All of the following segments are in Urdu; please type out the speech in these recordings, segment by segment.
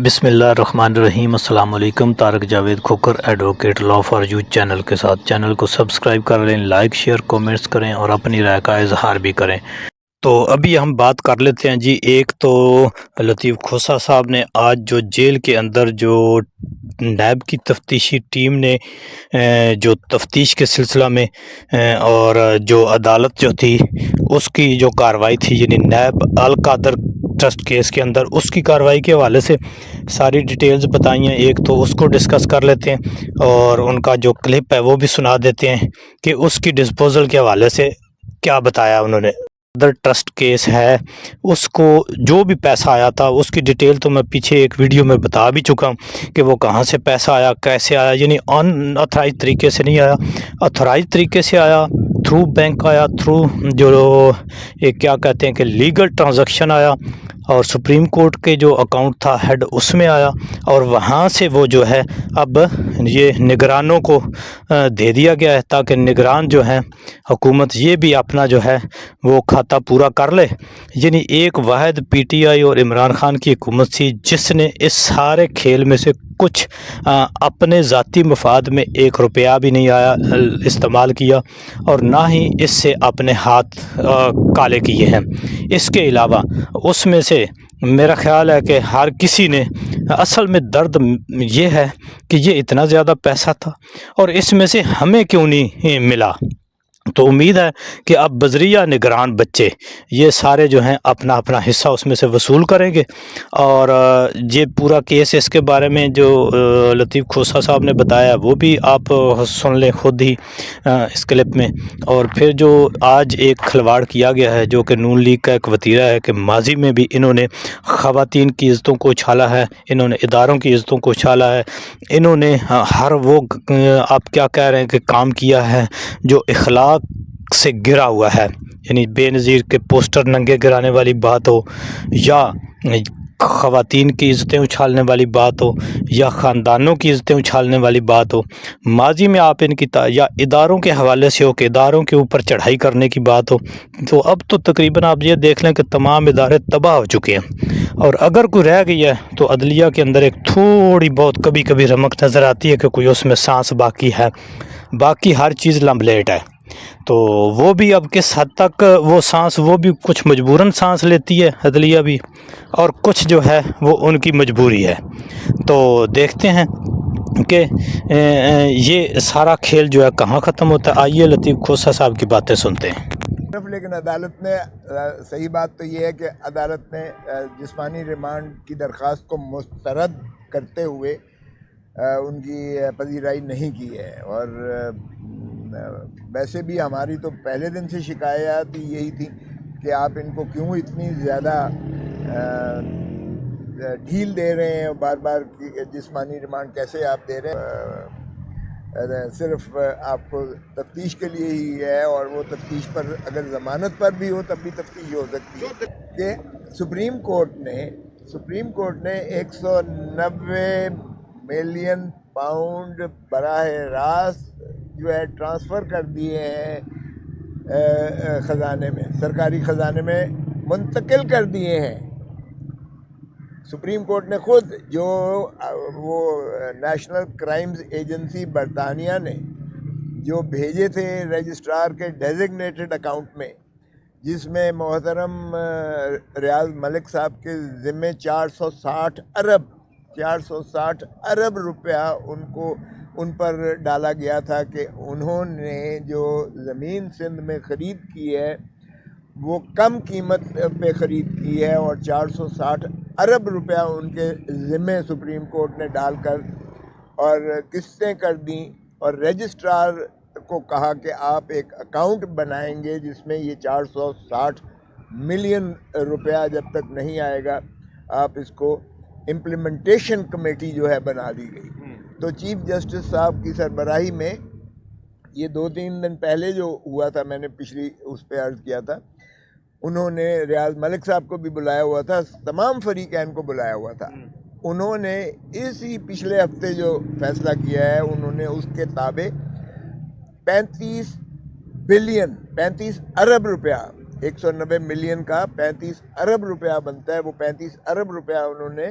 بسم اللہ الرحمن الرحیم۔ السلام علیکم۔ Tariq Javed Khokhar advocate law for you channel کے ساتھ چینل کو سبسکرائب کر لیں، لائک شیئر کومنٹس کریں اور اپنی رائے کا اظہار بھی کریں۔ تو ابھی ہم بات کر لیتے ہیں جی، ایک تو لطیف کھوسہ صاحب نے آج جو جیل کے اندر جو نیب کی تفتیشی ٹیم نے جو تفتیش کے سلسلہ میں اور جو عدالت جو تھی اس کی جو کارروائی تھی، یعنی نیب القادر ٹرسٹ کیس کے اندر اس کی کارروائی کے حوالے سے ساری ڈیٹیلز بتائی ہیں۔ ایک تو اس کو ڈسکس کر لیتے ہیں اور ان کا جو کلپ ہے وہ بھی سنا دیتے ہیں کہ اس کی ڈسپوزل کے حوالے سے کیا بتایا انہوں نے۔ ادر ٹرسٹ کیس ہے، اس کو جو بھی پیسہ آیا تھا اس کی ڈیٹیل تو میں پیچھے ایک ویڈیو میں بتا بھی چکا ہوں کہ وہ کہاں سے پیسہ آیا، کیسے آیا، یعنی ان اتھرائز طریقے سے نہیں آیا، اتھرائز طریقے سے آیا، تھرو بینک آیا، تھرو جو ایک کیا کہتے ہیں کہ لیگل ٹرانزیکشن آیا، اور سپریم کورٹ کے جو اکاؤنٹ تھا ہیڈ اس میں آیا، اور وہاں سے وہ جو ہے اب یہ نگرانوں کو دے دیا گیا ہے تاکہ نگران جو ہیں حکومت یہ بھی اپنا جو ہے وہ کھاتا پورا کر لے۔ یعنی ایک واحد پی ٹی آئی اور عمران خان کی حکومت تھی جس نے اس سارے کھیل میں سے کچھ اپنے ذاتی مفاد میں ایک روپیہ بھی نہیں آیا استعمال کیا، اور نہ ہی اس سے اپنے ہاتھ کالے کیے ہیں۔ اس کے علاوہ اس میں سے میرا خیال ہے کہ ہر کسی نے اصل میں درد یہ ہے کہ یہ اتنا زیادہ پیسہ تھا اور اس میں سے ہمیں کیوں نہیں ملا۔ تو امید ہے کہ اب بذریعہ نگران بچے یہ سارے جو ہیں اپنا اپنا حصہ اس میں سے وصول کریں گے، اور یہ پورا کیس اس کے بارے میں جو لطیف کھوسہ صاحب نے بتایا وہ بھی آپ سن لیں خود ہی اس کلپ میں۔ اور پھر جو آج ایک کھلواڑ کیا گیا ہے جو کہ نون لیگ کا ایک وتیرہ ہے کہ ماضی میں بھی انہوں نے خواتین کی عزتوں کو اچھالا ہے، انہوں نے اداروں کی عزتوں کو اچھالا ہے، انہوں نے ہر وہ آپ کیا کہہ رہے ہیں کہ کام کیا ہے جو اخلاق سے گرا ہوا ہے، یعنی بے نظیر کے پوسٹر ننگے گرانے والی بات ہو، یا خواتین کی عزتیں اچھالنے والی بات ہو، یا خاندانوں کی عزتیں اچھالنے والی بات ہو، ماضی میں آپ ان کی یا اداروں کے حوالے سے ہو کہ اداروں کے اوپر چڑھائی کرنے کی بات ہو، تو اب تو تقریباً آپ یہ دیکھ لیں کہ تمام ادارے تباہ ہو چکے ہیں، اور اگر کوئی رہ گئی ہے تو عدلیہ کے اندر ایک تھوڑی بہت کبھی کبھی رمق نظر آتی ہے کہ کوئی اس میں سانس باقی ہے، باقی ہر چیز لمبلیٹ ہے۔ تو وہ بھی اب کس حد تک وہ سانس، وہ بھی کچھ مجبوراً سانس لیتی ہے عدلیہ بھی، اور کچھ جو ہے وہ ان کی مجبوری ہے۔ تو دیکھتے ہیں کہ یہ سارا کھیل جو ہے کہاں ختم ہوتا ہے۔ آئیے لطیف کھوسہ صاحب کی باتیں سنتے ہیں۔ لیکن عدالت نے صحیح بات تو یہ ہے کہ عدالت نے جسمانی ریمانڈ کی درخواست کو مسترد کرتے ہوئے ان کی پذیرائی نہیں کی ہے، اور ویسے بھی ہماری تو پہلے دن سے شکایات یہی تھی کہ آپ ان کو کیوں اتنی زیادہ ڈھیل دے رہے ہیں، بار بار جسمانی ریمانڈ کیسے آپ دے رہے ہیں، صرف آپ کو تفتیش کے لیے ہی ہے، اور وہ تفتیش پر اگر ضمانت پر بھی ہو تب بھی تفتیش ہو سکتی ہے کہ سپریم کورٹ نے 190 ملین پاؤنڈ براہ راست جو ہے ٹرانسفر کر دیے ہیں خزانے میں، سرکاری خزانے میں منتقل کر دیے ہیں۔ سپریم کورٹ نے خود، جو وہ نیشنل کرائمز ایجنسی برطانیہ نے جو بھیجے تھے رجسٹرار کے ڈیزگنیٹڈ اکاؤنٹ میں، جس میں محترم ریاض ملک صاحب کے ذمے 460 ارب روپیہ ان پر ڈالا گیا تھا کہ انہوں نے جو زمین سندھ میں خرید کی ہے وہ کم قیمت پہ خرید کی ہے، اور 460 ارب روپیہ ان کے ذمے سپریم کورٹ نے ڈال کر اور قسطیں کر دیں، اور رجسٹرار کو کہا کہ آپ ایک اکاؤنٹ بنائیں گے جس میں یہ 460 ملین روپیہ جب تک نہیں آئے گا آپ اس کو امپلیمنٹیشن کمیٹی جو ہے بنا دی گئی۔ تو چیف جسٹس صاحب کی سربراہی میں یہ 2-3 دن پہلے جو ہوا تھا، میں نے پچھلی اس پہ عرض کیا تھا، انہوں نے ریاض ملک صاحب کو بھی بلایا ہوا تھا، تمام فریقین کو بلایا ہوا تھا۔ انہوں نے اسی پچھلے ہفتے جو فیصلہ کیا ہے، انہوں نے اس کے تابع 35 ارب روپیہ، 190 ملین کا 35 ارب روپیہ بنتا ہے، وہ 35 ارب روپیہ انہوں نے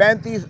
35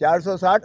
460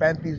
35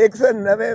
190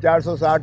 460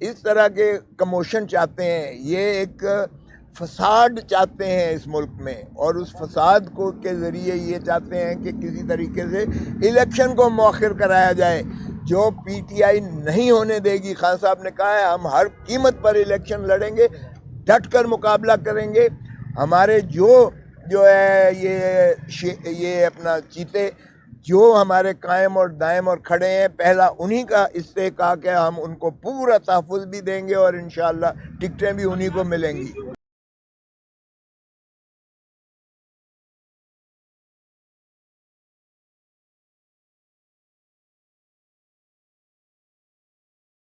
اس طرح کے کموشن چاہتے ہیں، یہ ایک فساد چاہتے ہیں اس ملک میں، اور اس فساد کو کے ذریعے یہ چاہتے ہیں کہ کسی طریقے سے الیکشن کو مؤخر کرایا جائے، جو پی ٹی آئی نہیں ہونے دے گی۔ خان صاحب نے کہا ہے ہم ہر قیمت پر الیکشن لڑیں گے، ڈٹ کر مقابلہ کریں گے۔ ہمارے جو ہے یہ اپنا چیتے جو ہمارے قائم اور دائم اور کھڑے ہیں، پہلا انہی کا استحقاق ہے، ہم ان کو پورا تحفظ بھی دیں گے اور انشاءاللہ ٹکٹیں بھی انہی کو ملیں گی۔